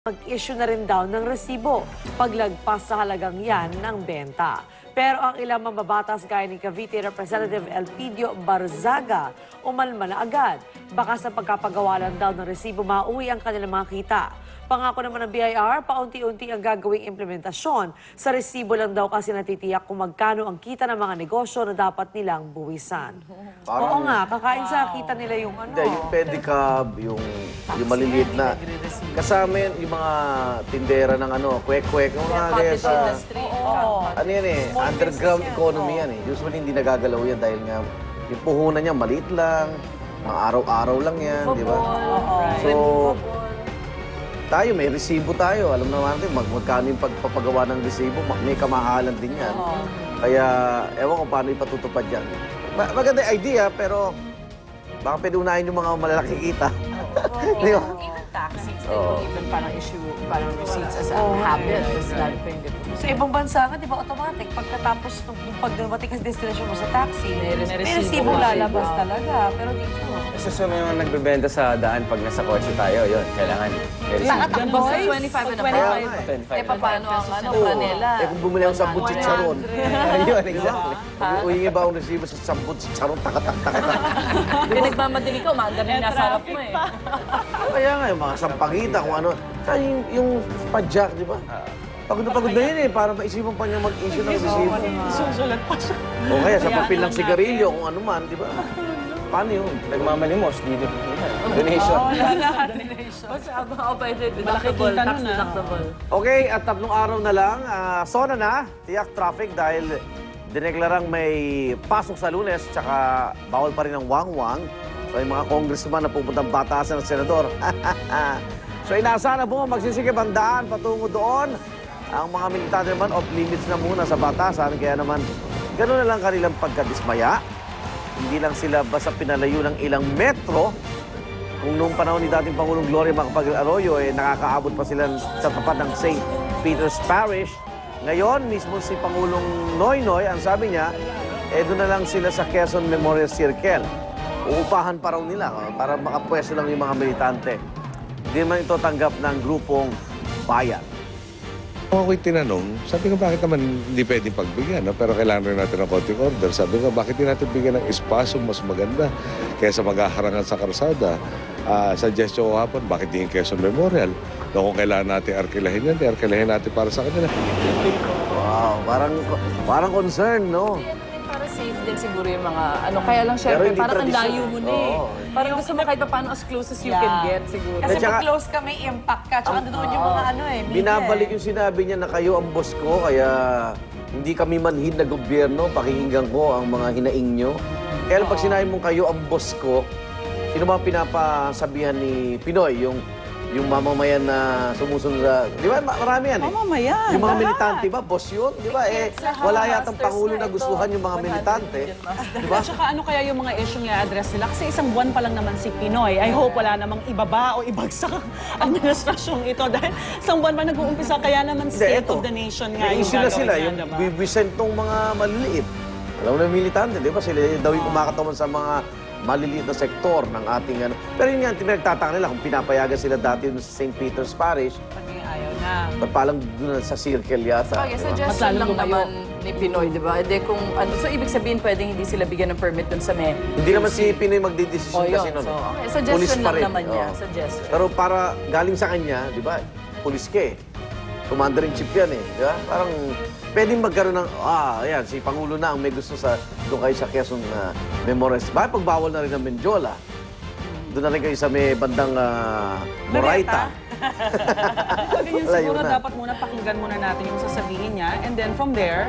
Mag-issue na rin daw ng resibo paglagpas sa halagang yan ng benta. Pero ang ilang mambabatas gaya ni Cavite Representative Elpidio Barzaga umalma na agad. Baka sa pagkapagawa lang daw ng resibo mauwi ang kanilang mga kita. Pangako naman ng BIR, paunti-unti ang gagawing implementasyon. Sa resibo lang daw kasi natitiyak kung magkano ang kita ng mga negosyo na dapat nilang buwisan. Oo nga, kakain sa kita nila yung ano. Hindi, yung pedicab, yung maliliit na. Kasama yung mga tindera ng ano, kwek-kwek. Yung mga kaya sa... Ano yan eh, underground economy yan eh. Usually hindi nagagalaw yan dahil nga yung puhunan niya maliit lang, mga araw-araw lang yan, di ba? So, tayo, may resibo tayo. Alam naman natin, magkano yung pagpapagawa ng resibo, may kamahalan din yan. Kaya, ewan ko paano ipatutupad yan. Maganda idea, pero baka pwede unahin yung mga malalaki kita. Di ba? Even taxis, they will even parang issue parang receipts as a habit. Tapos lalo pa yung dito. Sa ibang bansa nga, di ba, automatic, pagkatapos nung pagdating sa destination mo sa taxi, may resibo lalabas talaga. Pero dito, Sa mga nagbebenta sa daan pag nasa kotse tayo, yun, kailangan may resibo. Nakatakbo sa 25 and above. 25. Eh, paano ang ano, kanila? Eh, kung bumili ako sa chicharon. Ayun, exactly. Uhingi ba akong resibo sa 10 chicharon, takatak. Pinagmamadali ka, umaandar na nasa harap mo eh. Kaya nga, yung mga sampagita, kung ano. Kaya yung padjak, di ba? Pagod na yun eh, para maisipan pa niya mag-issue ng resibo. Susulat pa siya. O kaya sa papel ng sigarilyo, kung ano man, di ba? Paano yun? Nagmamalimos, dito. Donation. Basta ako pwede, deductible, tax deductible. Okay, at 3 araw na lang, SONA na, tiyak traffic dahil dineklarang may pasok sa Lunes, tsaka bawal pa rin ang wangwang. So, yung mga congressman na pupuntang batasan ng senador. So, inaasahan na po, magsisikip ang daan patungo doon. Ang mga militante naman, off limits na muna sa batasan. Kaya naman, gano'n na lang kanilang pagkadismaya. Hindi lang sila basta pinalayo ng ilang metro. Kung noong panahon ni dating Pangulong Gloria Macapagal-Arroyo, nakakaabot pa sila sa tapat ng St. Peter's Parish. Ngayon, mismo si Pangulong Noynoy, ang sabi niya, doon na lang sila sa Quezon Memorial Circle. Uupahan pa raw nila para makapwesto lang yung mga militante. Hindi naman ito tanggap ng grupong bayan. Kung ako'y tinanong, sabi ko bakit naman hindi pwedeng pagbigyan, no? Pero kailangan rin natin ng konting order. Sabi ko bakit hindi natin bigyan ng espasyo mas maganda kaysa maghaharangan sa karsada. Suggestion ko hapon, bakit di yung Quezon Memorial? No, kung kailangan natin arkilahin yan, arkilahin natin para sa kanila. Wow, parang concern, no? Para safe din siguro yung mga ano. Kaya lang syempre, parang ang layo mo na eh. Parang gusto mo kahit pa paano as close as you can get siguro. Kasi pag close ka, may impact ka. Tsaka doon yung mga ano eh. Binabalik yung sinabi niya na kayo ang boss ko, kaya hindi kami manhid na gobyerno, pakinggan ko ang mga hinaing nyo. Kaya pag sinabi mong kayo ang boss ko, sino ba pinapasabihan ni Pinoy? Yung mamamayan na sumusunod sa... Di ba? Marami yan eh. Mamamayan. Yung mga militante ba? Boss yun? Di ba? Wala yatang Pangulo na gustuhan yung mga militante. Di ba? At saka ano kaya yung mga issue niya address nila? Kasi isang buwan pa lang naman si Pinoy. I hope wala namang ibaba o ibagsak ang administrasyong ito. Dahil isang buwan pa nag-uumpisa, kaya naman state of the nation nga may yung issue na sila, gagawin yung niya, diba? bibisentong mga maliliit. Alam mo na yung militante, di ba? Sila daw yung kumakatawan sa mga maliliit na sektor ng ating ano. Pero yun nga, pinagtataka nila kung pinapayagan sila dati sa St. Peter's Parish. Paging ayaw na. Ba't palang doon sa circle yata? Okay, diba? suggestion lang naman ni Pinoy, di ba? Kung ano, so ibig sabihin pwedeng hindi sila bigyan ng permit dun sa may... Hindi naman si Pinoy magdidesisyon kasi nun. So, okay, Pulis suggestion pa lang rin. naman niya. Oo. Suggestion. Pero para galing sa kanya, di ba? Pulis ka eh. Commander-in-chief yan eh. Di ba? Parang pwedeng magkaroon ng, ayan, si Pangulo na ang may gusto sa, doon kayo sa Quezon Memorial. Bakit pagbawal na rin ng Menjola? Doon na rin kayo sa may bandang Moraita. Ganyan siguro dapat muna pakinggan muna natin yung sasabihin niya. And then from there,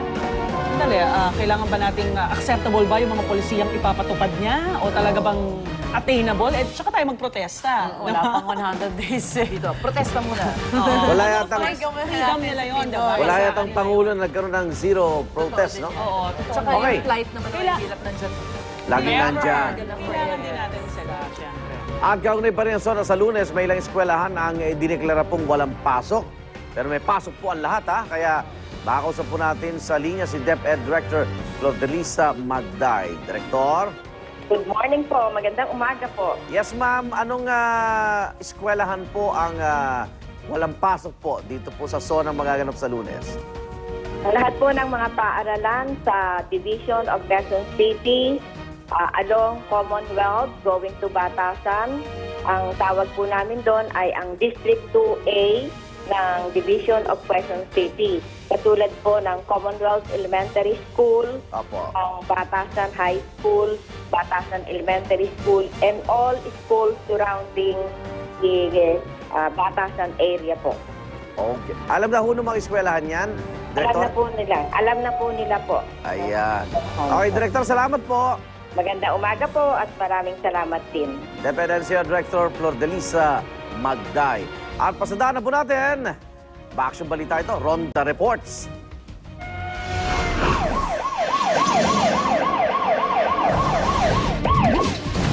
kailangan ba nating acceptable ba yung mga polisiyang ipapatupad niya? O talaga bang attainable? Eh, tsaka tayo magprotesta. Wala pang 100 days eh. Dito, protesta muna. Wala yatang... Freedom nila yun, diba? Wala yatang Pangulo na nagkaroon ng zero protest, no? Oo, totoo. Tsaka Okay. yung flight naman ang hirap nandyan. Laging nandyan. Kailangan din natin sila, syempre. At kaugnay pa rin ang SONA sa Lunes, may ilang eskwelahan ang dineklara pong walang pasok. Pero may pasok po ang lahat, ha? Kaya makausap po natin sa linya si DepEd Director Flodelisa Magday. Director? Good morning po. Magandang umaga po. Yes, ma'am. Anong eskwelahan po ang walang pasok po dito po sa zona magaganap sa Lunes? Lahat po ng mga paaralan sa Division of Quezon City along Commonwealth going to Batasan. Ang tawag po namin doon ay ang District 2A ng Division of Quezon City. Katulad po ng Commonwealth Elementary School, Apo. ang Batasan High School, Batasan Elementary School, and all schools surrounding the Batasan area po. Okay. Alam na ho ng mga eskwelahan yan, Alam Director? na po nila po. Ayan. Okay, Director, salamat po. Maganda umaga po at maraming salamat din. Dependencia Director Flordelisa Magday. At pasadaan na po natin, Baksyong balita ito, Ronda Reports.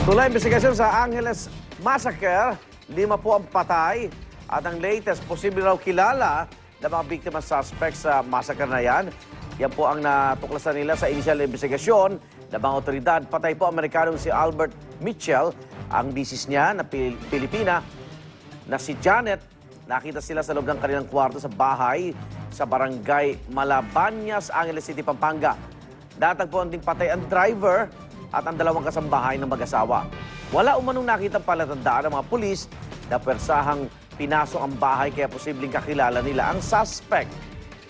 Tuloy investigasyon sa Angeles Massacre, 5 po ang patay at ang latest, posible raw kilala na mga biktima suspect sa massacre na yan. Yan po ang natuklasan nila sa initial investigasyon ng mga otoridad. Patay po Amerikanong si Albert Mitchell, ang misis niya na Pilipina na si Janet. Nakita sila sa loob ng kanilang kwarto sa bahay sa barangay Malabañas, Angeles City, Pampanga. Natagpuan ding patay ang driver at ang 2 kasambahay ng mag-asawa. Wala umanong nakitang palatandaan ng mga pulis na persahang pinasok ang bahay kaya posibleng kakilala nila ang suspect.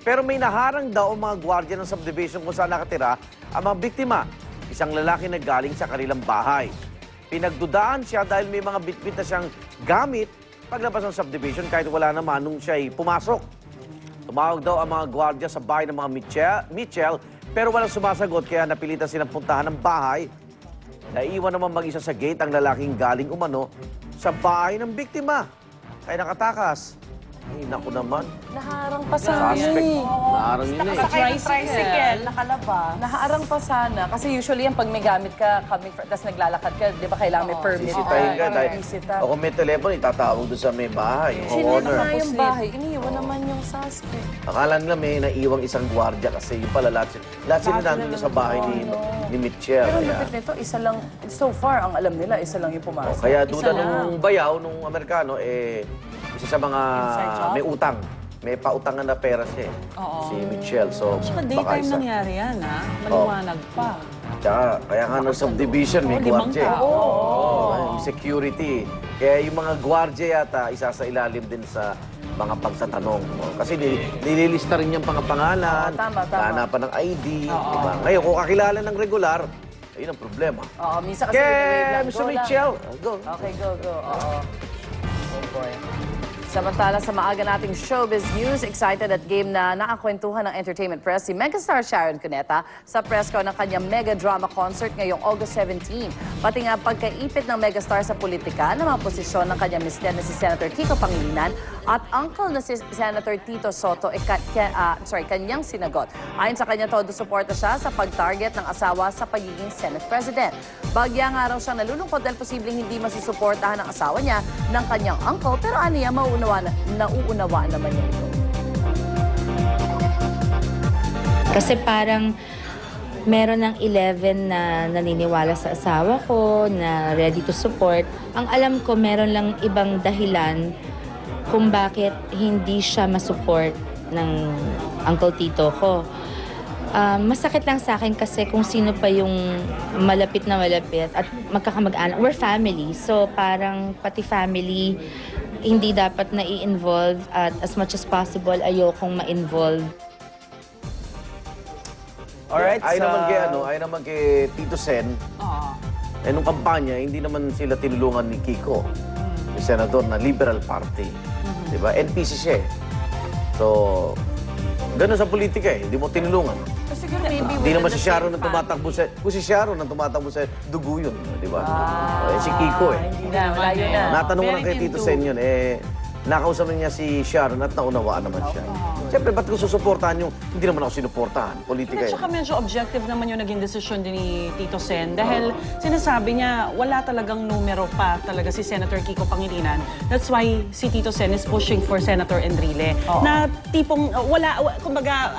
Pero may naharang daw ang mga gwardiya ng subdivision kung saan nakatira ang mga biktima. Isang lalaki na galing sa kanilang bahay. Pinagdudaan siya dahil may mga bitbit na siyang gamit paglabas ng subdivision kahit wala naman nung siya'y pumasok. Tumawag daw ang mga gwardiya sa bahay ng mga Mitchell pero walang sumasagot kaya napilitan silang puntahan ng bahay. Naiwan naman mag-isa sa gate ang lalaking galing umano sa bahay ng biktima. Kaya nakatakas. Ay, naku naman. Naharang pa sana Suspect. eh. Naharang yun eh. Nakasakay ng tricycle, nakalabas. Naharang pa sana. Kasi usually yan, pag may gamit ka, tapos naglalakad ka, di ba kailangan may permit? Sisitahin ka dahil Sisita. o kung may telepono, itatawag doon sa may bahay. Yung Sinita owner. na yung bahay. Iniiwan naman yung suspect. Akala nila may naiwang isang gwardiya kasi yung pala lahat sila nandun sa bahay ni Mitchell. Pero Kaya, lupit nito, isa lang, so far, ang alam nila, isa lang yung pumasok. kaya duda nung bayaw, nung Amerikano, isa sa mga may utang. May pautangan na pera siya si Mitchell. So, Sa baka daytime isa. nangyari yan, ha? Maliwanag pa. Tsaka, kaya nga ng subdivision, may gwardiya. May security. Kaya yung mga gwardiya yata, isa sa ilalim din sa mga pagtatanong. Kasi nililista rin yung pangapangalan, Tama. hanapan ng ID. Diba? Ngayon, kung kakilala ng regular, ayun ang problema. Oo, minsan kasi wave lang. Mr. Go lang. Mitchell, go. Okay, go. Oo. Oh boy. Samantala sa maaga nating showbiz news, excited at game na nakakwentuhan ng entertainment press si megastar Sharon Cuneta sa press con ng kanyang mega drama concert ngayong August 17. Pati nga pagkaipit ng megastar sa politika ng mga posisyon ng kanyang mister na si Senator Kiko Pangilinan at uncle na si Senator Tito Soto kanyang sinagot. Ayon sa kanya, todo suporta siya sa pag-target ng asawa sa pagiging Senate President. Bagya nga raw siyang nalulungkot dahil posibleng hindi masusuportahan ng asawa niya ng kanyang uncle pero aniya nauunawaan naman niya ito. Kasi parang meron ng 11 na naniniwala sa asawa ko, na ready to support. Ang alam ko, meron lang ibang dahilan kung bakit hindi siya masupport ng Uncle Tito ko. Masakit lang sa akin kasi kung sino pa yung malapit at magkakamag-anak. We're family, so parang pati family hindi dapat na i-involve at as much as possible ayokong ma-involve. Alright, Ayon naman kay Tito Sen, nung kampanya, hindi naman sila tinulungan ni Kiko, yung senador na Liberal Party. Diba? NPC siya eh. So, ganun sa politika eh, hindi mo tinulungan. Siguro maybe Hindi naman si Sharon ang tumatakbo sa... Kung si Sharon ang tumatakbo sa dugo yun, di ba? Si Kiko eh. Hindi na, malayo na. Natanong ko lang kay Very Tito into- Sen yun, nakausap niya si Sharon at naunawaan naman siya. Siyempre, ba't ko susuportahan yung... Hindi naman ako sinuportahan. Politika At yun. saka medyo objective naman yung naging desisyon din ni Tito Sen dahil sinasabi niya wala talagang numero pa talaga si Senator Kiko Pangilinan. That's why si Tito Sen is pushing for Senator Enrile. Na tipong kumbaga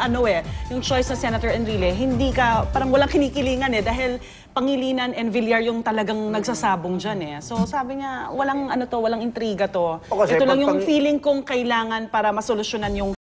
yung choice na Senator Enrile, hindi ka, parang walang kinikilingan dahil Pangilinan and Villar yung talagang nagsasabong dyan eh. So sabi niya, walang ano to, walang intriga to. O kasi Ito lang pag yung feeling kong kailangan para masolusyonan yung